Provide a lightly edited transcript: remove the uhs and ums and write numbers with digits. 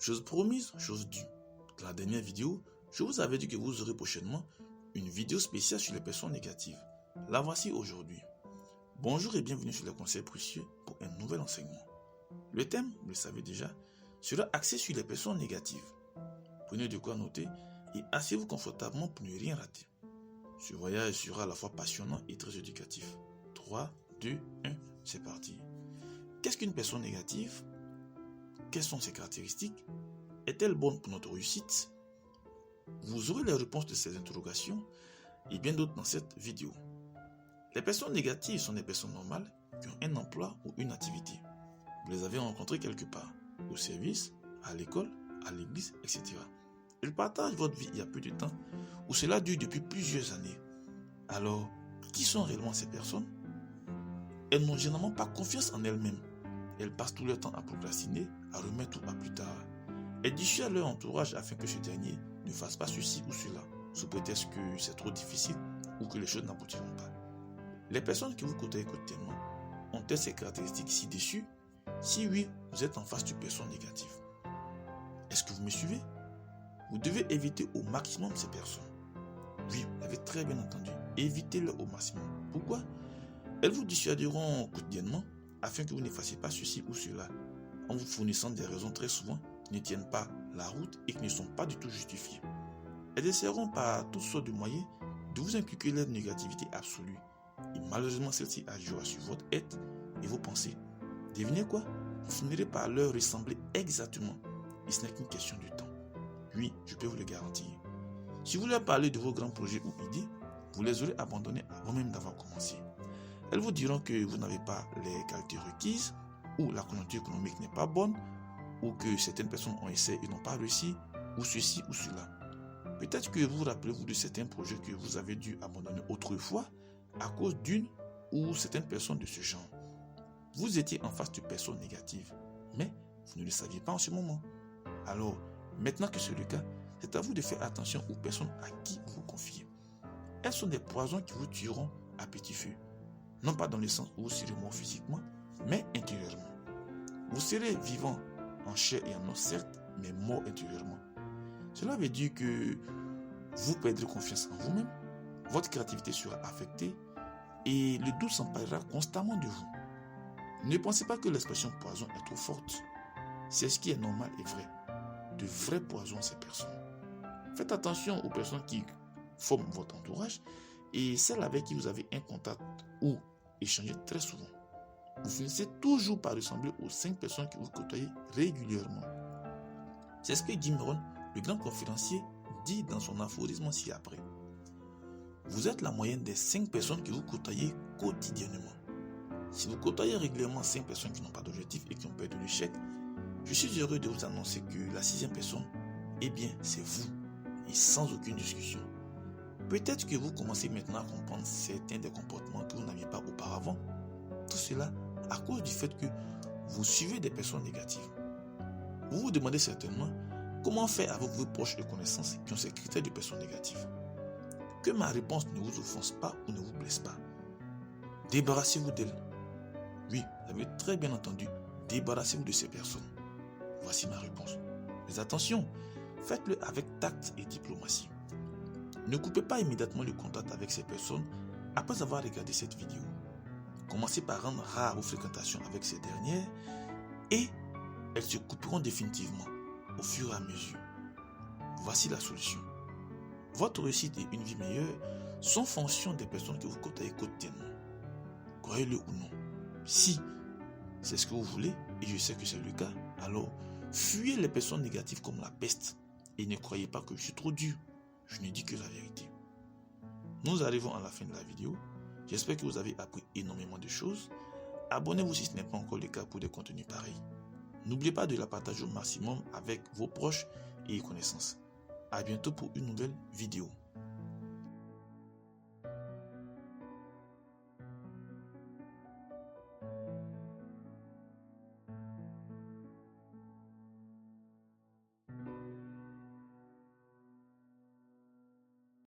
Chose promise, chose due. Dans la dernière vidéo, je vous avais dit que vous aurez prochainement une vidéo spéciale sur les personnes négatives. La voici aujourd'hui. Bonjour et bienvenue sur les conseils précieux pour un nouvel enseignement. Le thème, vous le savez déjà, sera axé sur les personnes négatives. Prenez de quoi noter et asseyez-vous confortablement pour ne rien rater. Ce voyage sera à la fois passionnant et très éducatif. 3, 2, 1, c'est parti. Qu'est-ce qu'une personne négative? Quelles sont ses caractéristiques? Est-elle bonne pour notre réussite? Vous aurez les réponses de ces interrogations et bien d'autres dans cette vidéo. Les personnes négatives sont des personnes normales qui ont un emploi ou une activité. Vous les avez rencontrées quelque part, au service, à l'école, à l'église, etc. Elles partagent votre vie il y a peu de temps ou cela dure depuis plusieurs années. Alors, qui sont réellement ces personnes? Elles n'ont généralement pas confiance en elles-mêmes. Elles passent tout leur temps à procrastiner, à remettre tout à plus tard. Elles dissuadent à leur entourage afin que ce dernier ne fasse pas ceci ou cela, sous prétexte que c'est trop difficile ou que les choses n'aboutiront pas. Les personnes que vous côtoyez quotidiennement ont-elles ces caractéristiques ci-dessus? Si oui, vous êtes en face d'une personne négative. Est-ce que vous me suivez? Vous devez éviter au maximum ces personnes. Oui, vous avez très bien entendu. Évitez-les au maximum. Pourquoi? Elles vous dissuaderont quotidiennement afin que vous ne fassiez pas ceci ou cela, en vous fournissant des raisons très souvent qui ne tiennent pas la route et qui ne sont pas du tout justifiées. Elles essaieront par toutes sortes de moyens de vous inculquer leur négativité absolue. Et malheureusement, celle-ci agira sur votre être et vos pensées. Devinez quoi? Vous finirez par leur ressembler exactement. Et ce n'est qu'une question de temps. Oui, je peux vous le garantir. Si vous leur parlez de vos grands projets ou idées, vous les aurez abandonnés avant même d'avoir commencé. Elles vous diront que vous n'avez pas les qualités requises, ou la conjoncture économique n'est pas bonne, ou que certaines personnes ont essayé et n'ont pas réussi, ou ceci ou cela. Peut-être que vous rappelez-vous de certains projets que vous avez dû abandonner autrefois à cause d'une ou certaines personnes de ce genre. Vous étiez en face de personnes négatives, mais vous ne le saviez pas en ce moment. Alors, maintenant que c'est le cas, c'est à vous de faire attention aux personnes à qui vous vous confiez. Elles sont des poisons qui vous tueront à petit feu. Non pas dans le sens où vous serez mort physiquement, mais intérieurement. Vous serez vivant en chair et en os, certes, mais mort intérieurement. Cela veut dire que vous perdrez confiance en vous-même, votre créativité sera affectée et le doute s'emparera constamment de vous. Ne pensez pas que l'expression poison est trop forte. C'est ce qui est normal et vrai. De vrais poisons, ces personnes. Faites attention aux personnes qui forment votre entourage et celles avec qui vous avez un contact ou échangez très souvent. Vous finissez toujours par ressembler aux 5 personnes que vous côtoyez régulièrement. C'est ce que Jim Rohn, le grand conférencier, dit dans son aphorisme ci-après. Vous êtes la moyenne des 5 personnes que vous côtoyez quotidiennement. Si vous côtoyez régulièrement 5 personnes qui n'ont pas d'objectif et qui ont peur de l'échec, je suis heureux de vous annoncer que la 6e personne, eh bien, c'est vous, et sans aucune discussion. Peut-être que vous commencez maintenant à comprendre certains des comportements que vous n'aviez pas auparavant. Tout cela à cause du fait que vous suivez des personnes négatives. Vous vous demandez certainement comment faire avec vos proches et connaissances qui ont ces critères de personnes négatives. Que ma réponse ne vous offense pas ou ne vous blesse pas. Débarrassez-vous d'elles. Oui, vous avez très bien entendu, débarrassez-vous de ces personnes. Voici ma réponse. Mais attention, faites-le avec tact et diplomatie. Ne coupez pas immédiatement le contact avec ces personnes après avoir regardé cette vidéo. Commencez par rendre rare vos fréquentations avec ces dernières et elles se couperont définitivement au fur et à mesure. Voici la solution. Votre réussite et une vie meilleure sont fonction des personnes que vous côtoyez quotidiennement. Croyez-le ou non. Si c'est ce que vous voulez, et je sais que c'est le cas, alors fuyez les personnes négatives comme la peste et ne croyez pas que je suis trop dur. Je ne dis que la vérité. Nous arrivons à la fin de la vidéo. J'espère que vous avez appris énormément de choses. Abonnez-vous si ce n'est pas encore le cas pour des contenus pareils. N'oubliez pas de la partager au maximum avec vos proches et connaissances. À bientôt pour une nouvelle vidéo.